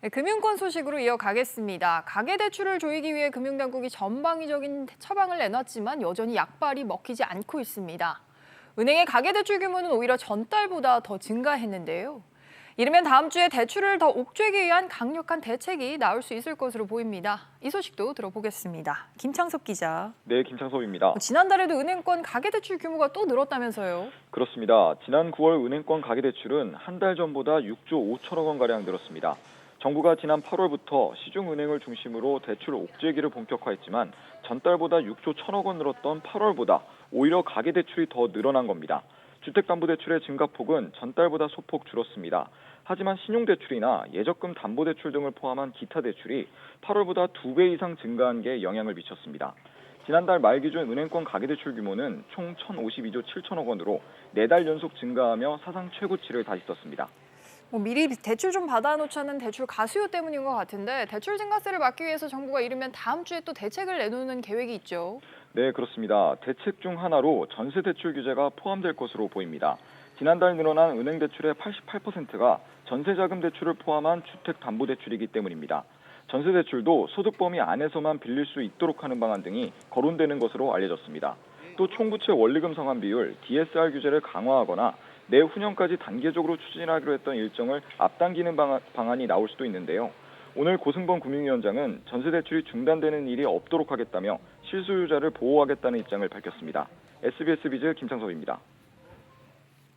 네, 금융권 소식으로 이어가겠습니다. 가계대출을 조이기 위해 금융당국이 전방위적인 처방을 내놨지만 여전히 약발이 먹히지 않고 있습니다. 은행의 가계대출 규모는 오히려 전달보다 더 증가했는데요. 이르면 다음 주에 대출을 더 옥죄기 위한 강력한 대책이 나올 수 있을 것으로 보입니다. 이 소식도 들어보겠습니다. 김창섭 기자. 네, 김창섭입니다. 지난달에도 은행권 가계대출 규모가 또 늘었다면서요? 그렇습니다. 지난 9월 은행권 가계대출은 한 달 전보다 6조 5천억 원가량 늘었습니다. 정부가 지난 8월부터 시중은행을 중심으로 대출 옥죄기를 본격화했지만 전달보다 6조 1천억 원 늘었던 8월보다 오히려 가계대출이 더 늘어난 겁니다. 주택담보대출의 증가폭은 전달보다 소폭 줄었습니다. 하지만 신용대출이나 예적금 담보대출 등을 포함한 기타 대출이 8월보다 2배 이상 증가한 게 영향을 미쳤습니다. 지난달 말 기준 은행권 가계대출 규모는 총 1,052조 7천억 원으로 4달 연속 증가하며 사상 최고치를 다시 썼습니다. 미리 대출 좀 받아놓자는 대출 가수요 때문인 것 같은데 대출 증가세를 막기 위해서 정부가 이르면 다음 주에 또 대책을 내놓는 계획이 있죠. 네, 그렇습니다. 대책 중 하나로 전세 대출 규제가 포함될 것으로 보입니다. 지난달 늘어난 은행 대출의 88%가 전세자금 대출을 포함한 주택담보대출이기 때문입니다. 전세 대출도 소득 범위 안에서만 빌릴 수 있도록 하는 방안 등이 거론되는 것으로 알려졌습니다. 또 총부채 원리금 상환 비율, DSR 규제를 강화하거나 내후년까지 단계적으로 추진하기로 했던 일정을 앞당기는 방안이 나올 수도 있는데요. 오늘 고승범 금융위원장은 전세 대출이 중단되는 일이 없도록 하겠다며 실소유자를 보호하겠다는 입장을 밝혔습니다. SBS 비즈 김창섭입니다.